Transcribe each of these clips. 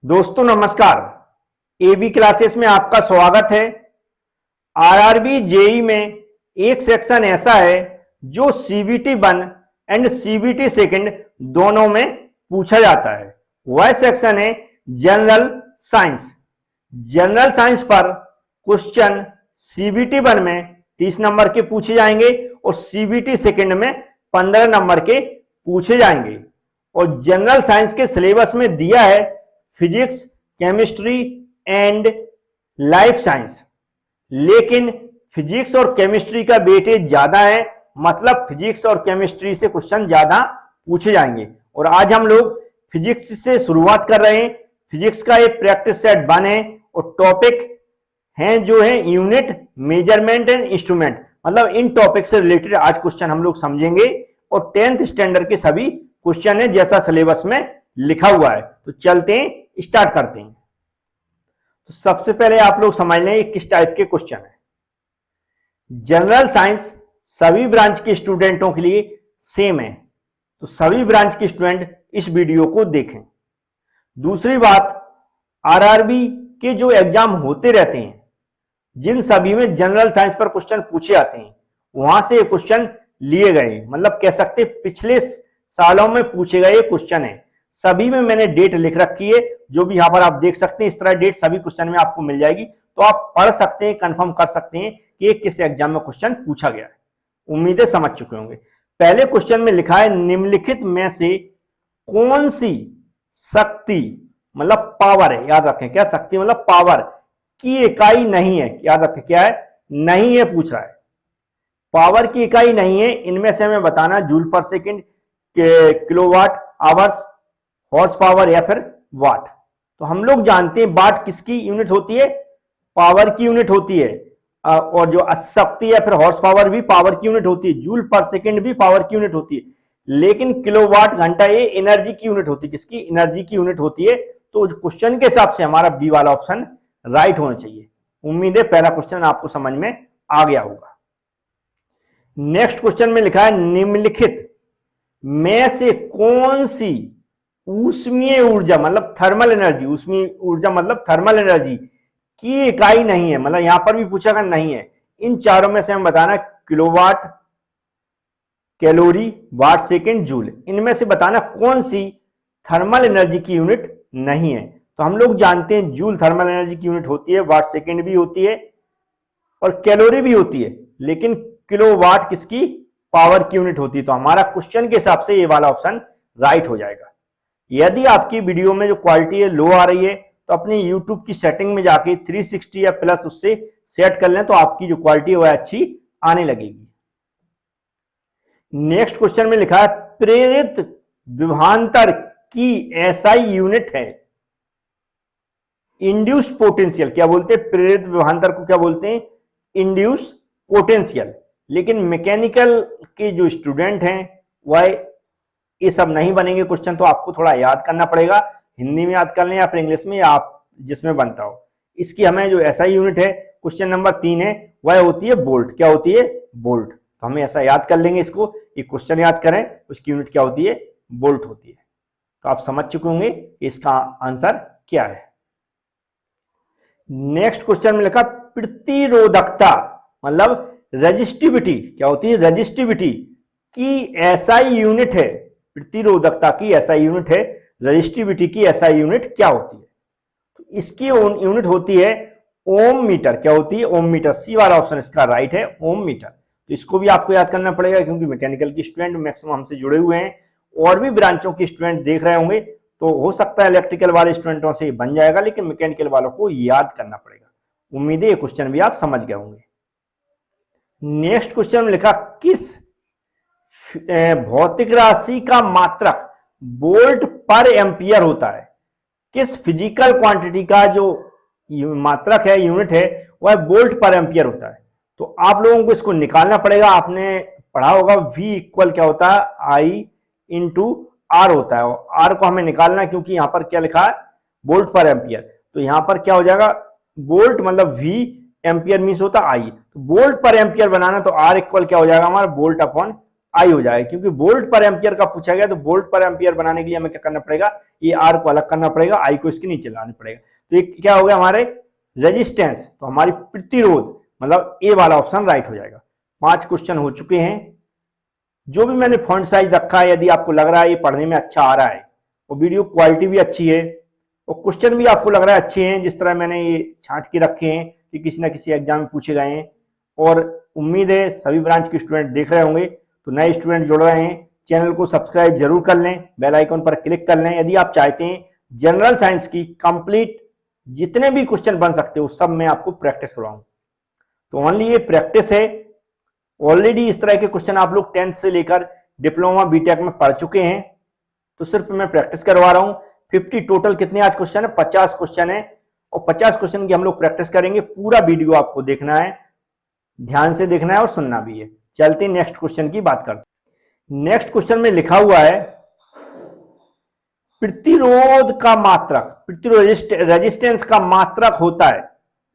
दोस्तों नमस्कार। AB classes में आपका स्वागत है। आरआरबी जेई में एक सेक्शन ऐसा है जो सीबीटी 1 एंड सीबीटी सेकंड दोनों में पूछा जाता है। वह सेक्शन है जनरल साइंस। जनरल साइंस पर क्वेश्चन सीबीटी 1 में 30 नंबर के पूछे जाएंगे और सीबीटी सेकंड में 15 नंबर के पूछे जाएंगे। और जनरल साइंस के सिलेबस में दिया है physics, chemistry and life science, लेकिन फिजिक्स और केमिस्ट्री का वेटेज ज्यादा है, मतलब फिजिक्स और केमिस्ट्री से क्वेश्चन ज्यादा पूछे जाएंगे। और आज हम लोग फिजिक्स से शुरुआत कर रहे हैं। फिजिक्स का एक प्रैक्टिस सेट 1 है और टॉपिक हैं जो है यूनिट, मेजरमेंट एंड इंस्ट्रूमेंट, मतलब इन टॉपिक से रिलेटेड आज क्वेश्चन हम लोग समझेंगे। और 10th स्टैंडर्ड के सभी क्वेश्चन है जैसा सिलेबस में लिखा हुआ है। तो चलते हैं, स्टार्ट करते हैं। तो सबसे पहले आप लोग समझ लें किस टाइप के क्वेश्चन है। जनरल साइंस सभी ब्रांच के स्टूडेंटों के लिए सेम है, तो सभी ब्रांच के स्टूडेंट इस वीडियो को देखें। दूसरी बात, आरआरबी के जो एग्जाम होते रहते हैं, जिन सभी में जनरल साइंस पर क्वेश्चन पूछे आते हैं, वहां से क्वेश्चन लिए गए, मतलब कह सकते पिछले सालों में पूछे गए क्वेश्चन है। सभी में मैंने डेट लिख रखी है, जो भी यहां पर आप देख सकते हैं। इस तरह डेट सभी क्वेश्चन में आपको मिल जाएगी, तो आप पढ़ सकते हैं, कंफर्म कर सकते हैं कि किस एग्जाम में क्वेश्चन पूछा गया है। उम्मीदें समझ चुके होंगे। पहले क्वेश्चन में लिखा है निम्नलिखित में से कौन सी शक्ति, मतलब पावर है, याद रखें, क्या शक्ति मतलब पावर की इकाई नहीं है, याद रखें क्या है, नहीं है पूछ रहा है। पावर की इकाई नहीं है, इनमें से हमें बताना जूल पर second, kilowatt hours, horse power या फिर वाट। तो हम लोग जानते हैं वाट किसकी यूनिट होती है, पावर की यूनिट होती है। और जो शक्ति या फिर हॉर्स पावर भी पावर की यूनिट होती है, जूल पर सेकेंड भी पावर की यूनिट होती है, लेकिन किलोवाट घंटा ये एनर्जी की यूनिट होती है। किसकी? एनर्जी की यूनिट होती है। तो क्वेश्चन के हिसाब से हमारा बी वाला ऑप्शन राइट होना चाहिए। उम्मीद है पहला क्वेश्चन आपको समझ में आ गया होगा। नेक्स्ट क्वेश्चन में लिखा है निम्नलिखित में से कौन सी ऊष्मीय ऊर्जा, मतलब थर्मल एनर्जी, ऊष्मीय ऊर्जा मतलब थर्मल एनर्जी की इकाई नहीं है, मतलब यहां पर भी पूछा गया नहीं है। इन चारों में से हम बताना kilowatt, calorie, watt second, joule, इनमें से बताना कौन सी थर्मल एनर्जी की यूनिट नहीं है। तो हम लोग जानते हैं जूल थर्मल एनर्जी की यूनिट होती है, वाट सेकेंड भी होती है और कैलोरी भी होती है, लेकिन किलोवाट किसकी? पावर की यूनिट होती है। तो हमारा क्वेश्चन के हिसाब से ये वाला ऑप्शन राइट हो जाएगा। यदि आपकी वीडियो में जो क्वालिटी है लो आ रही है, तो अपनी YouTube की सेटिंग में जाके 360 या प्लस उससे सेट कर लें, तो आपकी जो क्वालिटी है वह अच्छी आने लगेगी। नेक्स्ट क्वेश्चन में लिखा है प्रेरित विभवांतर की एसआई यूनिट है इंड्यूस पोटेंशियल। क्या बोलते हैं? प्रेरित विभवांतर को क्या बोलते हैं? Induce potential. लेकिन मैकेनिकल के जो स्टूडेंट हैं वह ये सब नहीं बनेंगे क्वेश्चन, तो आपको थोड़ा याद करना पड़ेगा। हिंदी में याद कर लें या फिर इंग्लिश में, या आप जिसमें बनता हो। इसकी हमें जो एसआई यूनिट है क्वेश्चन नंबर 3 है, वह होती है बोल्ट। क्या होती है? बोल्ट। तो हमें ऐसा याद कर लेंगे इसको, ये क्वेश्चन याद करें, उसकी यूनिट क्या होती है? बोल्ट होती है। तो आप समझ चुके होंगे इसका आंसर क्या है। नेक्स्ट क्वेश्चन में लिखा प्रतिरोधकता मतलब रेजिस्टिविटी। क्या होती है? रेजिस्टिविटी की एसआई यूनिट है। प्रतिरोधकता की एसआई यूनिट है, रेजिस्टिविटी की एसआई यूनिट क्या होती है? तो इसकी यूनिट होती है ओम मीटर। क्या होती है? ओम मीटर। सी वाला ऑप्शन इसका राइट है, ओम मीटर। तो इसको भी आपको याद करना पड़ेगा, क्योंकि मैकेनिकल के स्टूडेंट मैक्सिमम हमसे जुड़े हुए हैं, और भी ब्रांचों के स्टूडेंट देख रहे होंगे, तो हो सकता है इलेक्ट्रिकल वाले स्टूडेंटों से बन जाएगा, लेकिन मैकेनिकल वालों को याद करना पड़ेगा। उम्मीद है ये क्वेश्चन भी आप समझ गए होंगे। नेक्स्ट क्वेश्चन में लिखा किस भौतिक राशि का मात्रक वोल्ट पर एम्पियर होता है? किस फिजिकल क्वांटिटी का जो मात्रक है, यूनिट है, वह वोल्ट पर एम्पियर होता है? तो आप लोगों को इसको निकालना पड़ेगा। आपने पढ़ा होगा V इक्वल क्या होता है? I इंटू R होता है। और R को हमें निकालना है, क्योंकि यहां पर क्या लिखा है? वोल्ट पर एम्पियर। तो यहां पर क्या हो जाएगा? वोल्ट मतलब V, एम्पियर मीन्स होता है I। तो वोल्ट पर एम्पियर बनाना, तो R इक्वल क्या हो जाएगा हमारा? वोल्ट अपॉन आई हो जाएगा, क्योंकि वोल्ट पर एम्पियर का पूछा गया, तो वोल्ट पर एम्पियर बनाने के लिए हमें क्या करना पड़ेगा, ये आर को अलग करना पड़ेगा, आई को इसके नीचे लाना पड़ेगा। तो ये क्या हो गया हमारे रेजिस्टेंस, तो हमारी प्रतिरोध, मतलब ए वाला ऑप्शन राइट हो जाएगा। 5 क्वेश्चन हो चुके हैं। जो भी मैंने फॉन्ट साइज रखा है, यदि आपको लग रहा है ये पढ़ने में अच्छा आ रहा है और वीडियो क्वालिटी भी अच्छी है और क्वेश्चन भी आपको लग रहा है अच्छे हैं, जिस तरह मैंने ये छांट के रखे हैं कि किसी ना किसी एग्जाम में पूछे गए हैं, और उम्मीद है सभी ब्रांच के स्टूडेंट देख रहे होंगे, तो नए स्टूडेंट जुड़ रहे हैं, चैनल को सब्सक्राइब जरूर कर लें, बेल आइकन पर क्लिक कर लें। यदि आप चाहते हैं जनरल साइंस की कंप्लीट जितने भी क्वेश्चन बन सकते हो सब मैं आपको प्रैक्टिस करवाऊं, तो ओनली ये प्रैक्टिस है। ऑलरेडी इस तरह के क्वेश्चन आप लोग 10th से लेकर डिप्लोमा बीटेक में पढ़ चुके हैं, तो सिर्फ मैं प्रैक्टिस करवा रहा हूं। 50 टोटल कितने आज क्वेश्चन है, 50 क्वेश्चन है, और 50 क्वेश्चन की हम लोग प्रैक्टिस करेंगे। पूरा वीडियो आपको देखना है, ध्यान से देखना है और सुनना भी है। चलते नेक्स्ट क्वेश्चन की बात करते हैं। नेक्स्ट क्वेश्चन में लिखा हुआ है प्रतिरोध का मात्रक, प्रतिरोध रेजिस्टेंस का मात्रक होता है,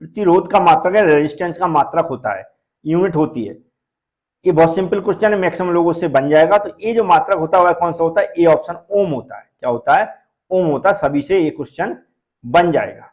प्रतिरोध का मात्रक है, रेजिस्टेंस का मात्रक होता है, यूनिट होती है। ये बहुत सिंपल क्वेश्चन है, मैक्सिमम लोगों से बन जाएगा। तो ये जो मात्रक होता है कौन सा होता है, ए ऑप्शन ओम होता है। क्या होता है, ओम होता है। सभी से ये क्वेश्चन बन जाएगा।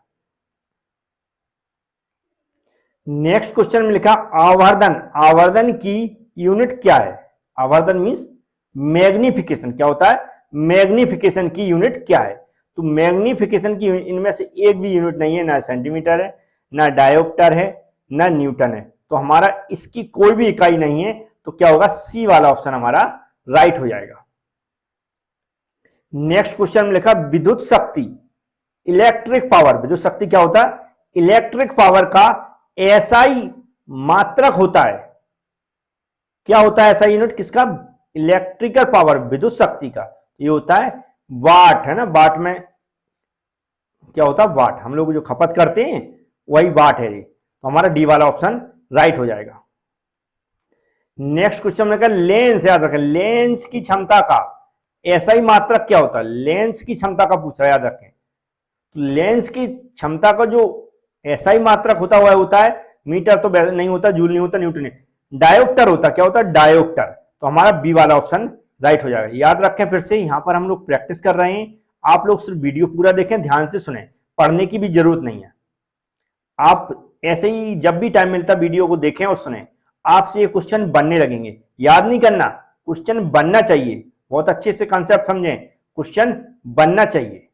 नेक्स्ट क्वेश्चन में लिखा आवर्धन, आवर्धन की यूनिट क्या है, आवर्धन मींस मैग्निफिकेशन। क्या होता है, मैग्निफिकेशन की यूनिट क्या है। तो मैग्निफिकेशन की इनमें से एक भी यूनिट नहीं है, ना सेंटीमीटर है, ना डायोप्टर है, ना न्यूटन है, तो हमारा इसकी कोई भी इकाई नहीं है। तो क्या होगा, सी वाला ऑप्शन हमारा राइट हो जाएगा। नेक्स्ट क्वेश्चन में लिखा विद्युत शक्ति, इलेक्ट्रिक पावर, विद्युत शक्ति क्या होता है, इलेक्ट्रिक पावर का एसआई मात्रक होता है। क्या होता है ऐसा यूनिट किसका, इलेक्ट्रिकल पावर, विद्युत शक्ति का। ये होता है वाट, है ना, वाट में क्या होता है, वाट, हम लोग जो खपत करते हैं वही वाट है ये। तो हमारा डी वाला ऑप्शन राइट हो जाएगा। नेक्स्ट क्वेश्चन में लेंस, याद रखें, लेंस की क्षमता का एसआई मात्रक क्या होता है, लेंस की क्षमता का पूछ रहा है, याद रखें। तो लेंस की क्षमता का जो एसआई मात्रक होता है मीटर तो नहीं होता, जूल नहीं होता, न्यूटन नहीं, डायोप्टर होता। क्या होता है, डायोप्टर। तो हमारा बी वाला ऑप्शन राइट हो जाएगा। याद रखें, फिर से यहां पर हम लोग प्रैक्टिस कर रहे हैं, आप लोग सिर्फ वीडियो पूरा देखें, ध्यान से सुने, पढ़ने की भी जरूरत नहीं है। आप ऐसे ही जब भी टाइम मिलता वीडियो को देखें और सुने, आपसे ये क्वेश्चन बनने लगेंगे। याद नहीं करना, क्वेश्चन बनना चाहिए, बहुत अच्छे से कंसेप्ट समझें, क्वेश्चन बनना चाहिए।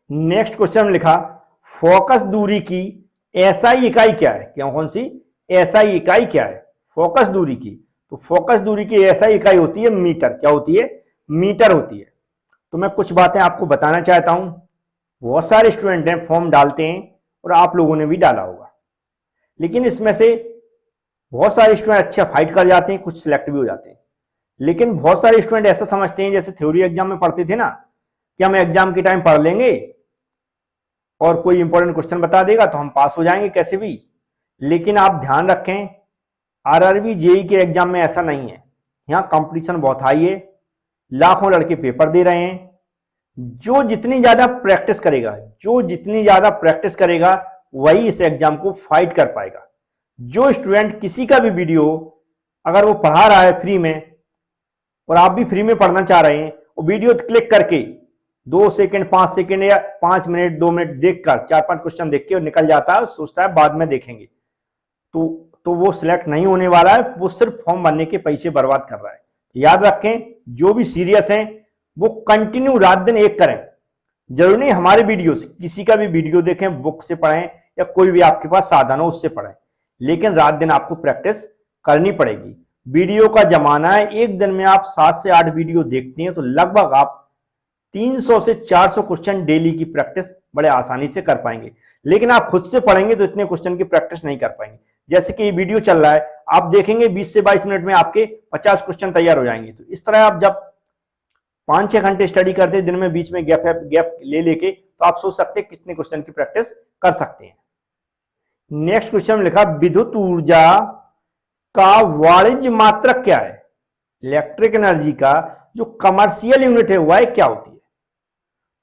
नेक्स्ट क्वेश्चन में लिखा फोकस दूरी की एसआई इकाई क्या है, क्या कौन सी एसआई इकाई क्या है, फोकस दूरी की। तो फोकस दूरी की एसआई इकाई होती है मीटर। क्या होती है, मीटर होती है। तो मैं कुछ बातें आपको बताना चाहता हूं। बहुत सारे स्टूडेंट हैं फॉर्म डालते हैं, और आप लोगों ने भी डाला होगा, लेकिन इसमें से बहुत सारे स्टूडेंट अच्छा फाइट कर जाते हैं, कुछ सिलेक्ट भी हो जाते हैं। लेकिन बहुत सारे स्टूडेंट ऐसा समझते हैं, जैसे थ्योरी एग्जाम में पढ़ते थे ना, कि हम एग्जाम के टाइम पढ़ लेंगे और कोई इंपॉर्टेंट क्वेश्चन बता देगा तो हम पास हो जाएंगे कैसे भी। लेकिन आप ध्यान रखें, आरआरबी जेई के एग्जाम में ऐसा नहीं है। यहाँ कंपटीशन बहुत हाई है, लाखों लड़के पेपर दे रहे हैं। जो जितनी ज्यादा प्रैक्टिस करेगा, जो जितनी ज्यादा प्रैक्टिस करेगा, वही इस एग्जाम को फाइट कर पाएगा। जो स्टूडेंट किसी का भी वीडियो अगर वो पढ़ा रहा है फ्री में, और आप भी फ्री में पढ़ना चाह रहे हैं, और वीडियो क्लिक करके 2 सेकंड 5 सेकंड या 5 मिनट 2 मिनट देखकर 4-5 क्वेश्चन देख के और निकल जाता है, सोचता है बाद में देखेंगे, तो वो सिलेक्ट नहीं होने वाला है। वो सिर्फ फॉर्म भरने के पैसे बर्बाद कर रहा है। याद रखें, जो भी सीरियस हैं वो कंटिन्यू रात दिन एक करें। जरूरी नहीं हमारे वीडियो से, किसी का भी वीडियो देखें, बुक से पढ़ें या कोई भी आपके पास साधन हो उससे पढ़ें, लेकिन रात दिन आपको प्रैक्टिस करनी पड़ेगी। वीडियो का जमाना है, एक दिन में आप 7 से 8 वीडियो देखते हैं तो लगभग आप 300 से 400 क्वेश्चन डेली की प्रैक्टिस बड़े आसानी से कर पाएंगे। लेकिन आप खुद से पढ़ेंगे तो इतने क्वेश्चन की प्रैक्टिस नहीं कर पाएंगे। जैसे कि ये वीडियो चल रहा है, आप देखेंगे 20 से 22 मिनट में आपके 50 क्वेश्चन तैयार हो जाएंगे। तो इस तरह आप जब 5-6 घंटे स्टडी करते हैं दिन में, बीच में गैप ले लेके, तो आप सोच सकते हैं कितने क्वेश्चन की प्रैक्टिस कर सकते हैं। नेक्स्ट क्वेश्चन में लिखा विद्युत ऊर्जा का वाणिज्य मात्रक क्या है, इलेक्ट्रिक एनर्जी का जो कमर्शियल यूनिट है वह क्या होती है।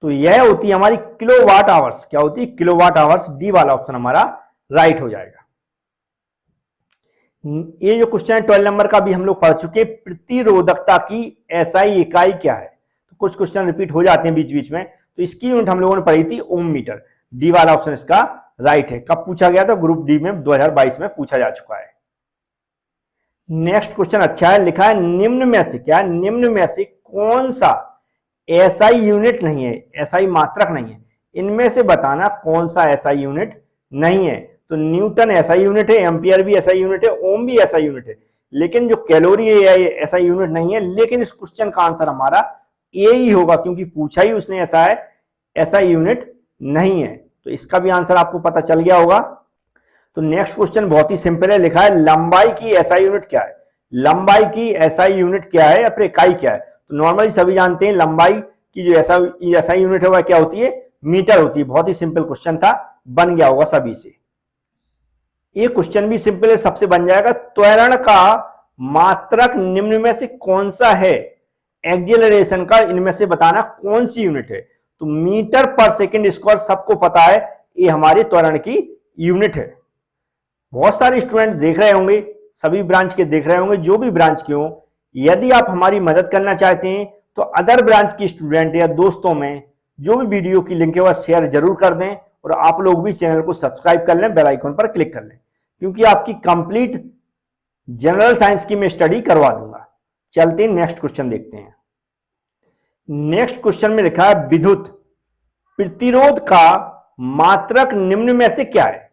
तो यह होती है हमारी किलोवाट आवर्स। क्या होती है, किलोवाट आवर्स। डी वाला ऑप्शन हमारा राइट हो जाएगा। ये जो क्वेश्चन है 12 नंबर का भी हम लोग पढ़ चुके हैं। प्रतिरोधकता की एसआई इकाई क्या है? तो कुछ क्वेश्चन रिपीट हो जाते हैं बीच बीच में, तो इसकी यूनिट हम लोगों ने पढ़ी थी ओम मीटर। डी वाला ऑप्शन इसका राइट है। कब पूछा गया था? ग्रुप डी में 2022 में पूछा जा चुका है। नेक्स्ट क्वेश्चन अच्छा है, लिखा है निम्न में से क्या, निम्न में से कौन सा एसआई यूनिट नहीं है, एसआई मात्रक नहीं है? इनमें से बताना कौन सा एसआई यूनिट नहीं है। तो न्यूटन एसआई यूनिट है, एम्पियर भी एसआई यूनिट है, ओम भी एसआई यूनिट है, लेकिन जो कैलोरी है ये एसआई यूनिट नहीं है। लेकिन इस क्वेश्चन का आंसर हमारा ए ही होगा, क्योंकि पूछा ही उसने ऐसा है, एसआई यूनिट नहीं है। तो इसका भी आंसर आपको पता चल गया होगा। तो नेक्स्ट क्वेश्चन बहुत ही सिंपल है, लिखा है लंबाई की एसआई यूनिट क्या है? लंबाई की एसआई यूनिट क्या है या फिर इकाई क्या है? तो नॉर्मली सभी जानते हैं लंबाई की जो एसआई यूनिट है वह क्या होती है? मीटर होती है। बहुत ही सिंपल क्वेश्चन था, बन गया होगा सभी से। ये क्वेश्चन भी सिंपल है, सबसे बन जाएगा। त्वरण का मात्रक निम्न में से कौन सा है? एक्सेलरेशन का इनमें से बताना कौन सी यूनिट है? तो मीटर पर सेकंड स्क्वायर सबको पता है, ये हमारी त्वरण की यूनिट है। बहुत सारे स्टूडेंट देख रहे होंगे, सभी ब्रांच के देख रहे होंगे, जो भी ब्रांच के हो। यदि आप हमारी मदद करना चाहते हैं तो अदर ब्रांच की स्टूडेंट या दोस्तों में जो भी वीडियो की लिंक है वह शेयर जरूर कर दें, और आप लोग भी चैनल को सब्सक्राइब कर लें, बेल आइकन पर क्लिक कर लें, क्योंकि आपकी कंप्लीट जनरल साइंस की मैं स्टडी करवा दूंगा। चलते हैं नेक्स्ट क्वेश्चन देखते हैं। नेक्स्ट क्वेश्चन में लिखा है विद्युत प्रतिरोध का मात्रक निम्न में से क्या है?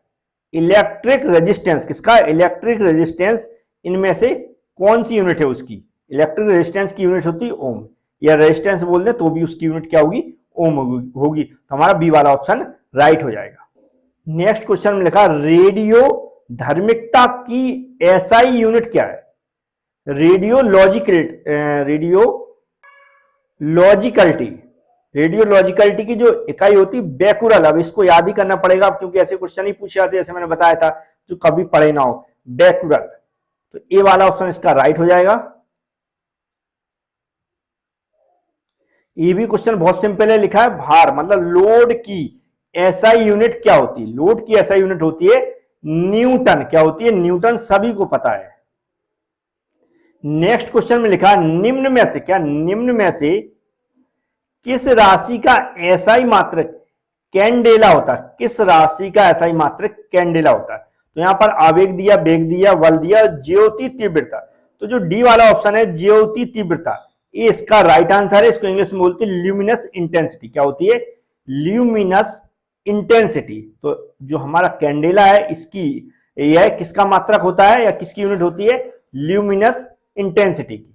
इलेक्ट्रिक रेजिस्टेंस किसका? इलेक्ट्रिक रेजिस्टेंस इनमें से कौन सी यूनिट है उसकी? इलेक्ट्रिक रेजिस्टेंस की यूनिट होती है ओम, या रेजिस्टेंस बोल दें तो भी उसकी यूनिट क्या होगी? ओम होगी। तो हमारा बी वाला ऑप्शन राइट हो जाएगा। नेक्स्ट क्वेश्चन में लिखा रेडियो धर्मिकता की एसआई यूनिट क्या है? रेडियोलॉजिकलिटी की जो इकाई होती है बेकुरल। अब इसको याद ही करना पड़ेगा, क्योंकि ऐसे क्वेश्चन ही पूछे जाते हैं, जैसे मैंने बताया था, जो कभी पढ़े ना हो। बेकुरल, तो ए वाला ऑप्शन इसका राइट हो जाएगा। ये भी क्वेश्चन बहुत सिंपल है, लिखा है भार मतलब लोड की एसआई यूनिट क्या होती है? लोड की एसआई यूनिट होती है न्यूटन। क्या होती है? न्यूटन, सभी को पता है। नेक्स्ट क्वेश्चन में लिखा निम्न में से क्या, निम्न में से किस राशि का एसआई मात्रक कैंडेला होता है? किस राशि का एसआई मात्रक कैंडेला होता है? तो यहां पर आवेग दिया, वेग दिया, बल दिया, ज्योति तीव्रता। तो जो डी वाला ऑप्शन है ज्योति तीव्रता, ये इसका राइट आंसर है। इसको इंग्लिश में बोलते हैं ल्यूमिनस इंटेंसिटी। क्या होती है? Luminous intensity. तो जो हमारा कैंडेला है इसकी यह किसका मात्रक होता है या किसकी यूनिट होती है? ल्यूमिनस इंटेंसिटी की।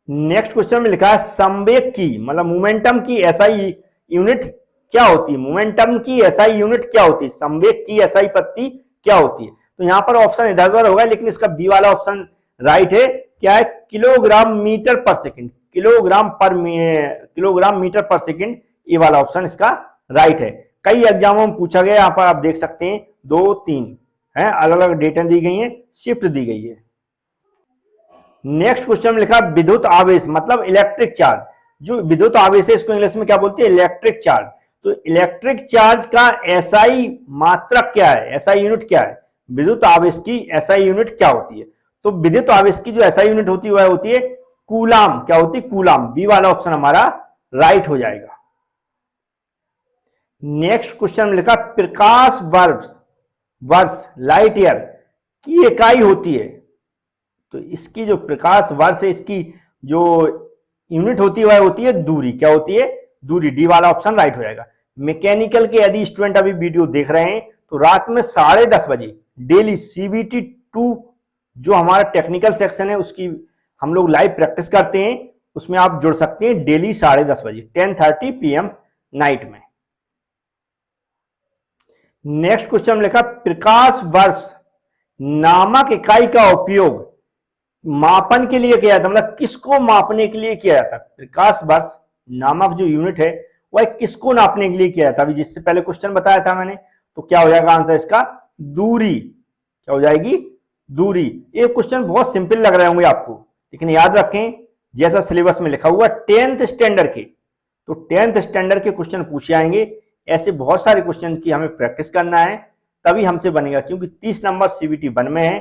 नेक्स्ट क्वेश्चन में लिखा है संवेग की मतलब मोमेंटम की एसआई यूनिट क्या होती है? मोमेंटम की एसआई यूनिट क्या होती है? संवेग की एसआई पत्ती क्या होती है? तो यहां पर ऑप्शन इधर उधर होगा, लेकिन इसका बी वाला ऑप्शन राइट है। क्या है? किलोग्राम मीटर पर सेकंड। किलोग्राम मीटर पर सेकंड, ये वाला ऑप्शन इसका राइट है। कई एग्जामों में पूछा गया, यहां पर आप देख सकते हैं 2 3 है, अलग अलग डेटा दी गई है, शिफ्ट दी गई है। नेक्स्ट क्वेश्चन में लिखा विद्युत आवेश मतलब इलेक्ट्रिक चार्ज। जो विद्युत आवेश है इसको इंग्लिश में क्या बोलते हैं? Electric charge. तो इलेक्ट्रिक चार्ज का एसआई मात्रक क्या है? एसआई यूनिट क्या है? विद्युत आवेश की एसआई यूनिट क्या होती है? तो विद्युत आवेश की जो एसआई यूनिट होती है वह होती है कूलाम। क्या होती है? कूलाम। बी वाला ऑप्शन हमारा राइट हो जाएगा। नेक्स्ट क्वेश्चन में लिखा प्रकाश वर्ष लाइट ईयर की इकाई होती है। तो इसकी जो प्रकाश वर्ष है इसकी जो यूनिट होती है वह होती है दूरी। क्या होती है? दूरी। डी वाला ऑप्शन राइट हो जाएगा। मैकेनिकल के यदि स्टूडेंट अभी वीडियो देख रहे हैं तो रात में 10:30 बजे डेली CBT 2 जो हमारा टेक्निकल सेक्शन है उसकी हम लोग लाइव प्रैक्टिस करते हैं, उसमें आप जुड़ सकते हैं डेली 10:30 बजे 10:30 PM नाइट में। नेक्स्ट क्वेश्चन में लिखा प्रकाश वर्ष नामक इकाई का उपयोग मापन के लिए किया जाता, मतलब किसको मापने के लिए किया जाता? प्रकाश वर्ष नामक जो यूनिट है वह किसको नापने के लिए किया जाता? अभी जिससे पहले क्वेश्चन बताया था मैंने, तो क्या हो जाएगा आंसर इसका? दूरी। क्या हो जाएगी? दूरी। ये क्वेश्चन बहुत सिंपल लग रहे होंगे आपको, लेकिन याद रखें जैसा सिलेबस में लिखा हुआ 10th स्टैंडर्ड के, तो 10th स्टैंडर्ड के क्वेश्चन पूछे आएंगे। ऐसे बहुत सारे क्वेश्चन की हमें प्रैक्टिस करना है, तभी हमसे बनेगा, क्योंकि 30 नंबर CBT 1 में है,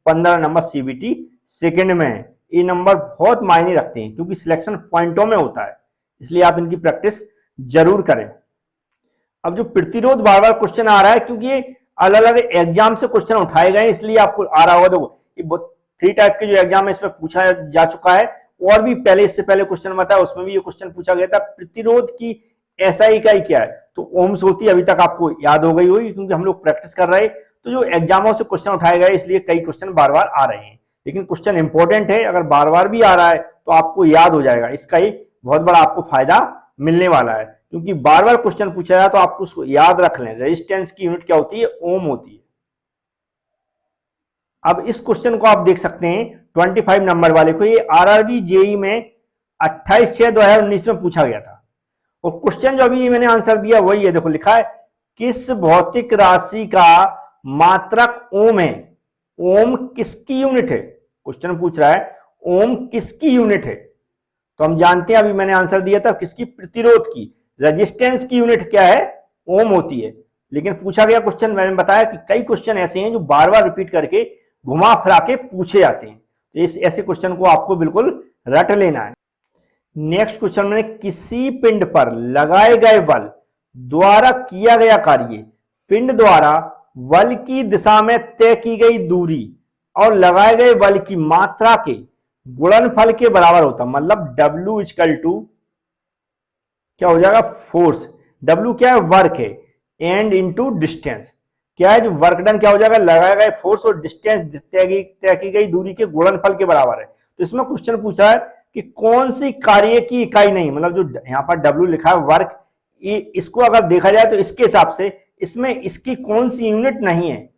15 नंबर सीबीटी सेकंड में है। ये नंबर बहुत मायने रखते हैं क्योंकि सिलेक्शन पॉइंटों में होता है, इसलिए आप इनकी प्रैक्टिस जरूर करें। अब जो प्रतिरोध बार बार क्वेश्चन आ रहा है क्योंकि ये अलग अलग एग्जाम से क्वेश्चन उठाए गए इसलिए आपको आ रहा होगा। देखो ये 3 टाइप के जो एग्जाम है इसमें पूछा जा चुका है, और भी पहले इससे पहले क्वेश्चन बताया उसमें भी ये क्वेश्चन पूछा गया था, प्रतिरोध की SI इकाई क्या है, तो ओम्स होती है। अभी तक आपको याद हो गई होगी क्योंकि हम लोग प्रैक्टिस कर रहे हैं, तो जो एग्जामों से क्वेश्चन उठाए गए इसलिए कई क्वेश्चन बार बार आ रहे हैं, लेकिन क्वेश्चन इंपॉर्टेंट है, अगर बार बार भी आ रहा है तो आपको याद हो जाएगा, इसका ही बहुत बड़ा आपको फायदा मिलने वाला है, क्योंकि बार बार क्वेश्चन पूछा जाए तो आपको उसको याद रख लें। रेजिस्टेंस की यूनिट क्या होती है, ओम होती है। अब इस क्वेश्चन को आप देख सकते हैं 25 नंबर वाले को, ये आरआरबी जेई में 28/6/2019 में पूछा गया था, और क्वेश्चन जो अभी मैंने आंसर दिया वही है। देखो लिखा है किस भौतिक राशि का मात्रक ओम है, ओम किसकी यूनिट है, क्वेश्चन पूछ रहा है ओम किसकी यूनिट है, तो हम जानते हैं अभी मैंने आंसर दिया था किसकी, प्रतिरोध की। रेजिस्टेंस की यूनिट क्या है, ओम होती है, लेकिन पूछा गया क्वेश्चन, मैंने बताया कि कई क्वेश्चन ऐसे हैं जो बार बार रिपीट करके घुमा फिरा के पूछे जाते हैं, तो इस ऐसे क्वेश्चन को आपको बिल्कुल रट लेना है। नेक्स्ट क्वेश्चन में, किसी पिंड पर लगाए गए बल द्वारा किया गया कार्य पिंड द्वारा बल की दिशा में तय की गई दूरी और लगाए गए बल की मात्रा के गुणनफल के बराबर होता, मतलब W इक्वल टू क्या हो जाएगा, फोर्स, W क्या है, वर्क है, एंड इंटू डिस्टेंस क्या है, जो वर्क डन क्या हो जाएगा, लगाया गया फोर्स और डिस्टेंस तय की गई दूरी के गुणनफल के बराबर है। तो इसमें क्वेश्चन पूछा है कि कौन सी कार्य की इकाई नहीं, मतलब जो यहाँ पर W लिखा है वर्क, इसको अगर देखा जाए तो इसके हिसाब से इसमें इसकी कौन सी यूनिट नहीं है,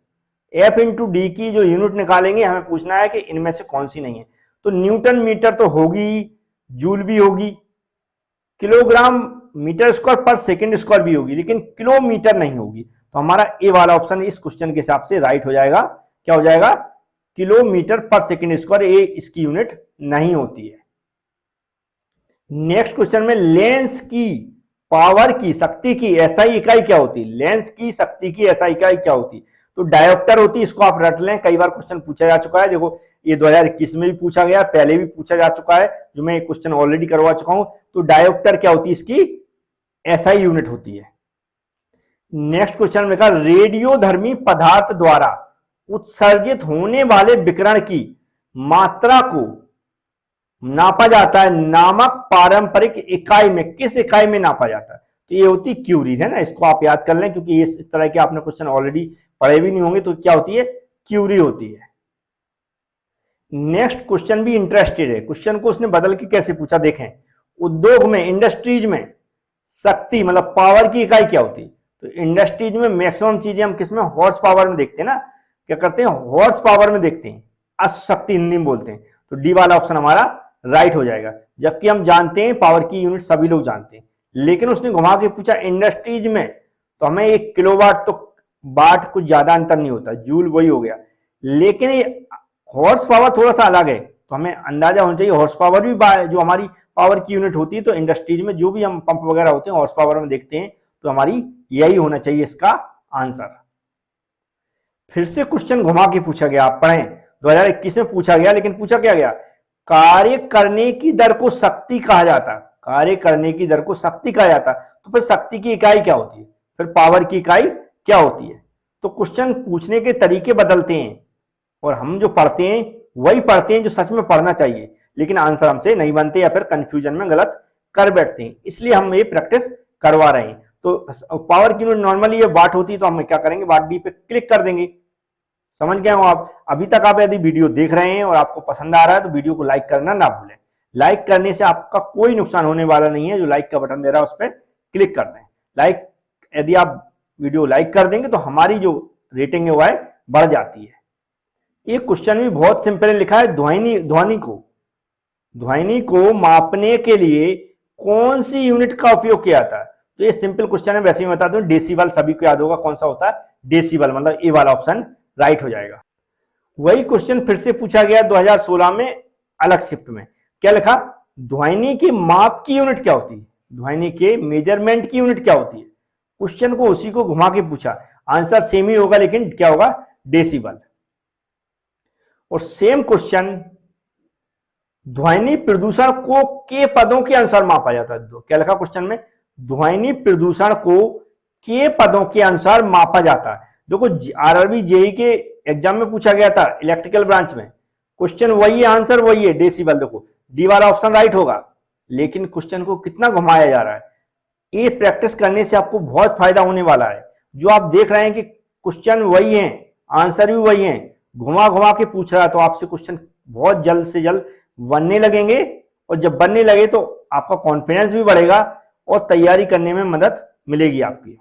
F इंटू डी की जो यूनिट निकालेंगे हमें पूछना है कि इनमें से कौन सी नहीं है। तो न्यूटन मीटर तो होगी, जूल भी होगी, किलोग्राम मीटर स्क्वायर पर सेकेंड स्क्वायर भी होगी, लेकिन किलोमीटर नहीं होगी। तो हमारा ए वाला ऑप्शन इस क्वेश्चन के हिसाब से राइट हो जाएगा, क्या हो जाएगा, किलोमीटर पर सेकेंड स्क्वायर, ए इसकी यूनिट नहीं होती है। नेक्स्ट क्वेश्चन में, लेंस की पावर की, शक्ति की एसआई इकाई क्या होती, लेंस की शक्ति की एसआई इकाई क्या होती, तो डायोप्टर होती, इसको आप रट लें, कई बार क्वेश्चन पूछा जा चुका है। देखो ये 2021 में भी पूछा गया, पहले भी पूछा जा चुका है, जो मैं क्वेश्चन ऑलरेडी करवा चुका हूं। तो डायोप्टर क्या होती है, इसकी एसआई यूनिट होती है। नेक्स्ट क्वेश्चन में कहा, रेडियोधर्मी पदार्थ द्वारा उत्सर्जित होने वाले विकिरण की मात्रा को नापा जाता है नामक पारंपरिक इकाई में, किस इकाई में नापा जाता है, तो ये होती क्यूरी है ना, इसको आप याद कर लें क्योंकि इस तरह के आपने क्वेश्चन ऑलरेडी पढ़े भी नहीं होंगे। तो क्या होती है, क्यूरी होती है। नेक्स्ट क्वेश्चन भी इंटरेस्टेड है, क्वेश्चन को उसने बदल के कैसे पूछा देखें, उद्योग में, इंडस्ट्रीज में शक्ति मतलब पावर की इकाई क्या होती है, तो इंडस्ट्रीज में मैक्सिमम चीजें हम किसमें, हॉर्स पावर में देखते हैं ना, क्या करते हैं, हॉर्स पावर में देखते हैं, अशक्ति हिंदी में बोलते हैं। तो डी वाला ऑप्शन हमारा राइट हो जाएगा, जबकि हम जानते हैं पावर की यूनिट सभी लोग जानते हैं, लेकिन उसने घुमा के पूछा इंडस्ट्रीज में, तो हमें 1 किलोवाट तो वाट कुछ ज्यादा अंतर नहीं होता, जूल वही हो गया, लेकिन ये हॉर्स पावर थोड़ा सा अलग है, तो हमें अंदाजा होना चाहिए हॉर्स पावर भी जो हमारी पावर की यूनिट होती है, तो इंडस्ट्रीज में जो भी हम पंप वगैरह होते हैं हॉर्स पावर में देखते हैं, तो हमारी यही होना चाहिए इसका आंसर। फिर से क्वेश्चन घुमा के पूछा गया, आप पढ़ें 2021 में पूछा गया, लेकिन पूछा क्या गया, कार्य करने की दर को शक्ति कहा जाता, कार्य करने की दर को शक्ति कहा जाता, तो फिर शक्ति की इकाई क्या होती है, फिर पावर की इकाई क्या होती है। तो क्वेश्चन पूछने के तरीके बदलते हैं, और हम जो पढ़ते हैं वही पढ़ते हैं जो सच में पढ़ना चाहिए, लेकिन आंसर हमसे नहीं बनते या फिर कंफ्यूजन में गलत कर बैठते हैं, इसलिए हम ये प्रैक्टिस करवा रहे हैं। तो पावर की यूनिट नॉर्मली ये वाट होती है, तो हम क्या करेंगे, वाट डी पे क्लिक कर देंगे। समझ गए हो आप। अभी तक आप यदि वीडियो देख रहे हैं और आपको पसंद आ रहा है तो वीडियो को लाइक करना ना भूलें, लाइक करने से आपका कोई नुकसान होने वाला नहीं है, जो लाइक का बटन दे रहा है उस पर क्लिक कर दें। लाइक यदि आप वीडियो लाइक कर देंगे तो हमारी जो रेटिंग है वह बढ़ जाती है। ये क्वेश्चन भी बहुत सिंपल लिखा है, ध्वनि को मापने के लिए कौन सी यूनिट का उपयोग किया जाता है, तो ये सिंपल क्वेश्चन है, वैसे ही बता दूं, डेसिबल सभी को याद होगा कौन सा होता है, डेसिबल, मतलब ए वाला ऑप्शन राइट हो जाएगा। वही क्वेश्चन फिर से पूछा गया 2016 में अलग शिफ्ट में, क्या लिखा, ध्वनि के माप की यूनिट क्या होती है, ध्वनि के मेजरमेंट की यूनिट क्या होती है, क्वेश्चन को उसी को घुमा के पूछा, आंसर सेम ही होगा लेकिन क्या होगा, डेसिबल। और सेम क्वेश्चन ध्वनि प्रदूषण को के पदों के अनुसार मापा जाता है। क्या लिखा क्वेश्चन में? ध्वनि प्रदूषण को के पदों के अनुसार मापा जाता है। देखो आरआरबी जेई के एग्जाम में पूछा गया था इलेक्ट्रिकल ब्रांच में, क्वेश्चन वही है, आंसर वही है, डेसिबल। देखो डी वाला ऑप्शन राइट होगा, लेकिन क्वेश्चन को कितना घुमाया जा रहा है। ये प्रैक्टिस करने से आपको बहुत फायदा होने वाला है। जो आप देख रहे हैं कि क्वेश्चन वही है, आंसर भी वही है, घुमा घुमा के पूछ रहा है, तो आपसे क्वेश्चन बहुत जल्द से जल्द बनने लगेंगे। और जब बनने लगे तो आपका कॉन्फिडेंस भी बढ़ेगा और तैयारी करने में मदद मिलेगी आपकी।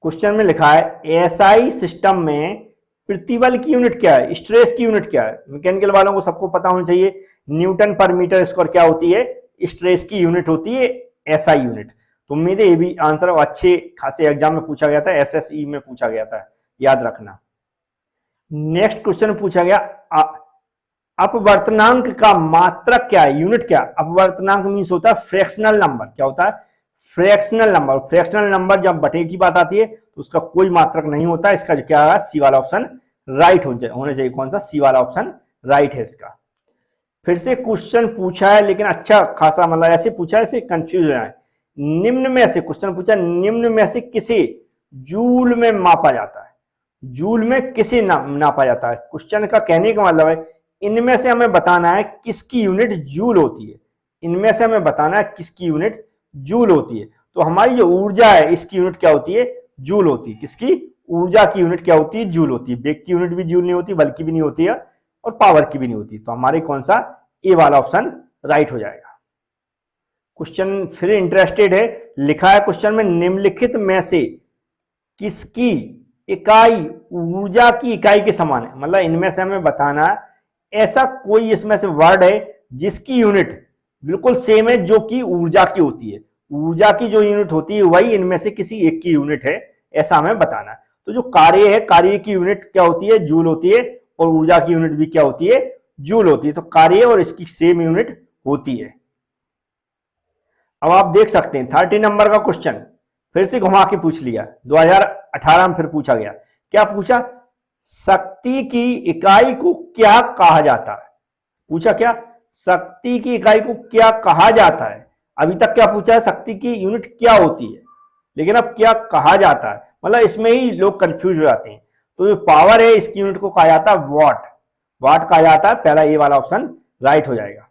क्वेश्चन में लिखा है एसआई सिस्टम में प्रतिबल की यूनिट क्या है, स्ट्रेस की यूनिट क्या है। मैकेनिकल वालों को सबको पता होना चाहिए न्यूटन पर मीटर स्क्वायर क्या होती है, स्ट्रेस की यूनिट होती है एसआई यूनिट। तो उम्मीद है ये भी आंसर अच्छे खासे एग्जाम में पूछा गया था, एसएसई में पूछा गया था, याद रखना। नेक्स्ट क्वेश्चन पूछा गया अपवर्तनांक का मात्रक क्या है, यूनिट क्या? अपवर्तनांक मीन्स होता है फ्रैक्शनल नंबर। क्या होता है? Fractional number. फ्रैक्शनल नंबर जब बटे की बात आती है तो उसका कोई मात्रक नहीं होता। इसका क्या है? सी वाला ऑप्शन राइट होना चाहिए। कौन सा? सी वाला ऑप्शन राइट है इसका। फिर से क्वेश्चन पूछा है, लेकिन अच्छा खासा मतलब ऐसे पूछा है, ऐसे कंफ्यूज हो जाए। निम्न में से क्वेश्चन पूछा, निम्न में से किसे जूल में मापा जाता है? जूल में किसे नापा जाता है? क्वेश्चन का कहने का मतलब है इनमें से हमें बताना है किसकी यूनिट जूल होती है। इनमें से हमें बताना है किसकी यूनिट जूल होती है। तो हमारी जो ऊर्जा है इसकी यूनिट क्या होती है? जूल होती है। किसकी? ऊर्जा की यूनिट क्या होती है? जूल होती है। वेग की यूनिट भी जूल नहीं होती, बल की भी नहीं होती है, और पावर की भी नहीं होती। तो हमारे कौन सा? ए वाला ऑप्शन राइट हो जाएगा। क्वेश्चन फिर इंटरेस्टेड है, लिखा है क्वेश्चन में निम्नलिखित में से किसकी इकाई ऊर्जा की इकाई के समान है। मतलब इनमें से हमें बताना है ऐसा कोई इसमें से वर्ड है जिसकी यूनिट बिल्कुल सेम है जो कि ऊर्जा की होती है। ऊर्जा की जो यूनिट होती है वही इनमें से किसी एक की यूनिट है, ऐसा हमें बताना है। तो जो कार्य है, कार्य की यूनिट क्या होती है? जूल होती है, और ऊर्जा की यूनिट भी क्या होती है? जूल होती है। तो कार्य और इसकी सेम यूनिट होती है। अब आप देख सकते हैं 30 नंबर का क्वेश्चन फिर से घुमा के पूछ लिया, 2018 में फिर पूछा गया। क्या पूछा? शक्ति की इकाई को क्या कहा जाता है? पूछा क्या? शक्ति की इकाई को क्या कहा जाता है। अभी तक क्या पूछा है? शक्ति की यूनिट क्या होती है, लेकिन अब क्या कहा जाता है, मतलब इसमें ही लोग कंफ्यूज हो जाते हैं। तो जो पावर है इसकी यूनिट को कहा जाता है वॉट। वॉट कहा जाता है। पहला ए वाला ऑप्शन राइट हो जाएगा।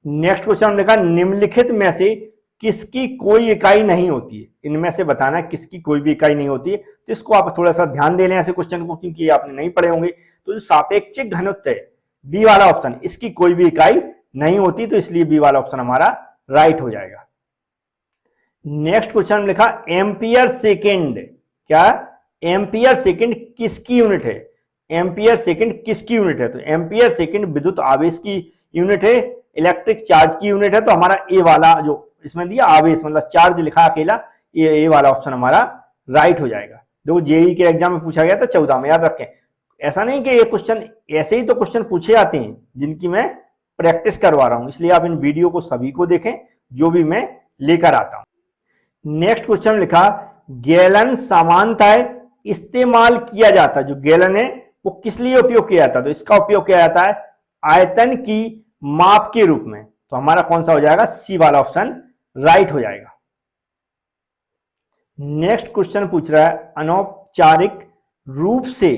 नेक्स्ट क्वेश्चन लिखा निम्नलिखित में से किसकी कोई इकाई नहीं होती है। इनमें से बताना है किसकी कोई भी इकाई नहीं होती है। तो इसको आप थोड़ा सा ध्यान दे लें ऐसे क्वेश्चन को, क्योंकि आपने नहीं पढ़े होंगे। तो जो सापेक्षिक घनत्व है बी वाला ऑप्शन, इसकी कोई भी इकाई नहीं होती, तो इसलिए बी वाला ऑप्शन हमारा राइट हो जाएगा। नेक्स्ट क्वेश्चन में लिखा एम्पियर सेकेंड। क्या? एम्पियर सेकेंड किसकी यूनिट है? एम्पियर सेकेंड किसकी यूनिट है? तो एम्पियर सेकेंड विद्युत आवेश की यूनिट है, इलेक्ट्रिक चार्ज की यूनिट है। तो हमारा ए वाला जो इसमें दिया आवेश मतलब चार्ज लिखा अकेला, ये वाला ऑप्शन हमारा राइट हो जाएगा। देखो जेई के एग्जाम में पूछा गया था 14 में, याद रखें। ऐसा नहीं कि ये क्वेश्चन ऐसे ही तो क्वेश्चन पूछे आते हैं जिनकी मैं प्रैक्टिस करवा रहा हूं, इसलिए आप इन वीडियो को सभी को देखें जो भी मैं लेकर आता हूं। नेक्स्ट क्वेश्चन लिखा गैलन समानताएं इस्तेमाल किया जाता है। जो गैलन है वो किस लिए उपयोग किया जाता है? तो इसका उपयोग किया जाता है आयतन की माप के रूप में। तो हमारा कौन सा हो जाएगा? सी वाला ऑप्शन राइट हो जाएगा। नेक्स्ट क्वेश्चन पूछ रहा है अनौपचारिक रूप से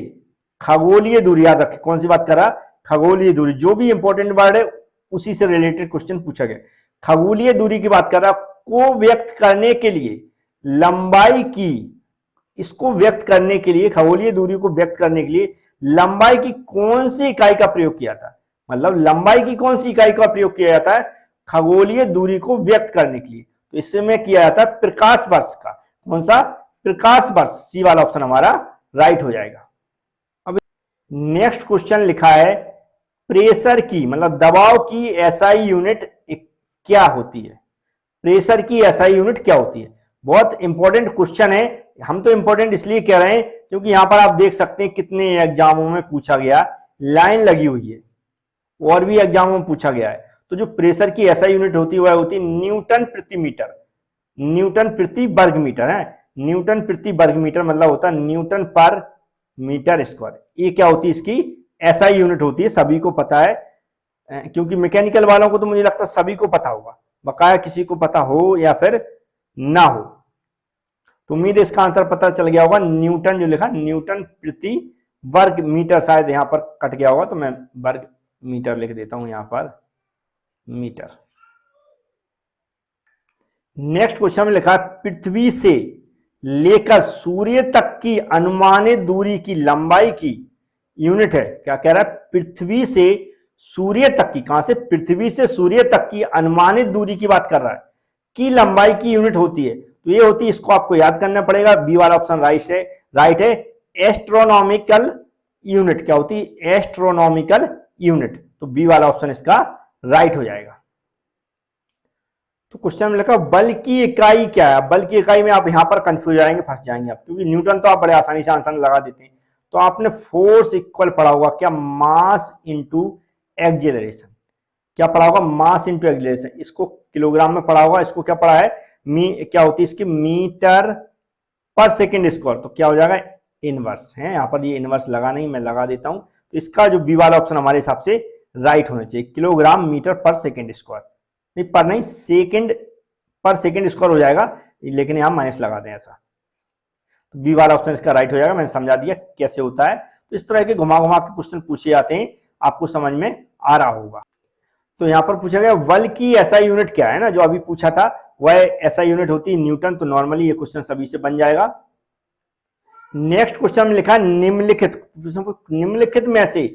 खगोलीय दूरी, याद रखें कौन सी बात कर रहा? खगोलीय दूरी। जो भी इंपॉर्टेंट वर्ड है उसी से रिलेटेड क्वेश्चन पूछा गया। खगोलीय दूरी की बात कर रहा, को व्यक्त करने के लिए लंबाई की, इसको व्यक्त करने के लिए, खगोलीय दूरी को व्यक्त करने के लिए लंबाई की कौन सी इकाई का प्रयोग किया था? मतलब लंबाई की कौन सी इकाई का प्रयोग किया जाता है खगोलीय दूरी को व्यक्त करने के लिए? तो इसमें किया जाता है प्रकाश वर्ष का। कौन सा? प्रकाश वर्ष। सी वाला ऑप्शन हमारा राइट हो जाएगा। अब नेक्स्ट क्वेश्चन लिखा है प्रेशर की मतलब दबाव की एसआई यूनिट क्या होती है? प्रेशर की एसआई यूनिट क्या होती है? बहुत इंपॉर्टेंट क्वेश्चन है। हम तो इंपॉर्टेंट इसलिए कह रहे हैं क्योंकि यहां पर आप देख सकते हैं कितने एग्जामों में पूछा गया, लाइन लगी हुई है, और भी एग्जामों में पूछा गया है। तो जो प्रेशर की एसआई यूनिट होती है वह होती है न्यूटन प्रति मीटर, न्यूटन प्रति वर्ग मीटर है। न्यूटन प्रति वर्ग मीटर मतलब होता है न्यूटन पर मीटर स्क्वायर। ये क्या होती है? इसकी SI यूनिट होती है, सभी को पता है, क्योंकि मैकेनिकल वालों को तो मुझे लगता है सभी को पता होगा, बकाया किसी को पता हो या फिर ना हो। तो उम्मीद है इसका आंसर पता चल गया होगा। न्यूटन जो लिखा, न्यूटन प्रति वर्ग मीटर, शायद यहां पर कट गया होगा तो मैं वर्ग मीटर लिख देता हूं यहां पर, मीटर। नेक्स्ट क्वेश्चन में लिखा है पृथ्वी से लेकर सूर्य तक की अनुमानित दूरी की लंबाई की यूनिट है। क्या कह रहा है? पृथ्वी से सूर्य तक की, कहां से? पृथ्वी से सूर्य तक की अनुमानित दूरी की बात कर रहा है, की लंबाई की यूनिट होती है। तो ये होती है, इसको आपको याद करना पड़ेगा। बी वाला ऑप्शन राइट है। एस्ट्रोनॉमिकल यूनिट क्या होती है? Astronomical unit. तो बी वाला ऑप्शन इसका राइट हो जाएगा। तो क्वेश्चन में लिखा बल की इकाई क्या है। बल की इकाई में आप यहां पर कंफ्यूज हो जाएंगे, फंस जाएंगे आप, क्योंकि न्यूटन तो आप बड़े आसानी से आंसर लगा देते हैं। तो आपने फोर्स इक्वल पढ़ा होगा क्या? Mass into acceleration. क्या पढ़ा होगा? Mass into acceleration. इसको किलोग्राम में पढ़ा होगा, इसको क्या पढ़ा है? क्या होती है इसकी? मीटर पर सेकेंड स्क्वायर। तो क्या हो जाएगा? इनवर्स है। यहाँ पर ये इनवर्स लगा नहीं, मैं लगा देता हूं। तो इसका जो बी वाला ऑप्शन हमारे हिसाब से राइट होना चाहिए। किलोग्राम मीटर पर सेकेंड स्क्वायर, नहीं पर नहीं, सेकेंड पर सेकेंड स्क्वायर हो जाएगा, लेकिन यहां माइनस लगा दें ऐसा। तो बी वाला ऑप्शन इसका राइट हो जाएगा। मैंने समझा दिया कैसे होता है। तो इस तरह के घुमा घुमा के क्वेश्चन पूछे जाते हैं, आपको समझ में आ रहा होगा। तो यहां पर पूछा गया बल की SI यूनिट क्या है ना, जो अभी पूछा था वह SI यूनिट होती है न्यूटन। तो नॉर्मली ये क्वेश्चन सभी से बन जाएगा। नेक्स्ट क्वेश्चन में लिखा निम्नलिखित में से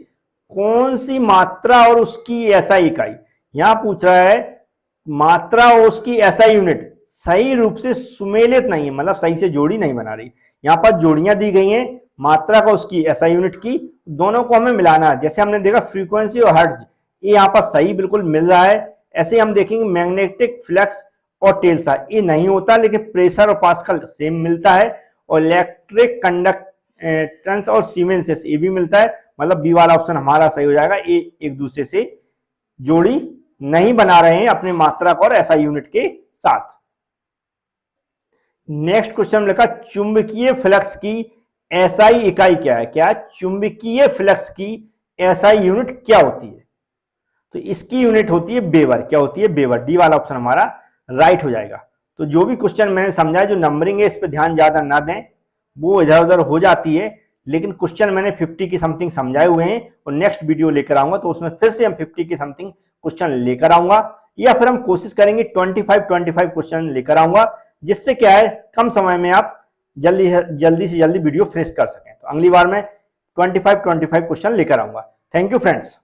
कौन सी मात्रा और उसकी SI इकाई, यहां पूछ रहा है मात्रा और उसकी SI यूनिट सही रूप से सुमेलित नहीं है, मतलब सही से जोड़ी नहीं बना रही। यहां पर जोड़ियां दी गई हैं, मात्रा का उसकी SI यूनिट की, दोनों को हमें मिलाना है। जैसे हमने देखा फ्रीक्वेंसी और हर्ट्ज, ये यहाँ पर सही बिल्कुल मिल रहा है। ऐसे हम देखेंगे मैग्नेटिक फ्लक्स और टेल्सा, ये नहीं होता, लेकिन प्रेशर और पास्कल सेम मिलता है। और इलेक्ट्रिक कंडक्टेंस और सीमेंस ये भी मिलता है। मतलब बी वाला ऑप्शन हमारा सही हो जाएगा। ये एक दूसरे से जोड़ी नहीं बना रहे हैं अपने मात्रक और SI यूनिट के साथ। नेक्स्ट क्वेश्चन में लिखा चुंबकीय फ्लक्स की SI इकाई क्या है। क्या? चुंबकीय फ्लक्स की SI यूनिट क्या होती है? तो इसकी यूनिट होती है वेबर। क्या होती है? वेबर। डी वाला ऑप्शन हमारा राइट हो जाएगा। तो जो भी क्वेश्चन मैंने समझाया, जो नंबरिंग है इस पर ध्यान ज्यादा ना दें, वो इधर उधर हो जाती है। लेकिन क्वेश्चन मैंने 50 की समथिंग समझाए हुए हैं, और नेक्स्ट वीडियो लेकर आऊंगा तो उसमें फिर से हम 50 की समथिंग क्वेश्चन लेकर आऊंगा, या फिर हम कोशिश करेंगे 25 क्वेश्चन लेकर आऊंगा, जिससे क्या है कम समय में आप जल्दी से जल्दी वीडियो फिनिश कर सकें। तो अगली बार मैं 25 क्वेश्चन लेकर आऊंगा। Thank you friends.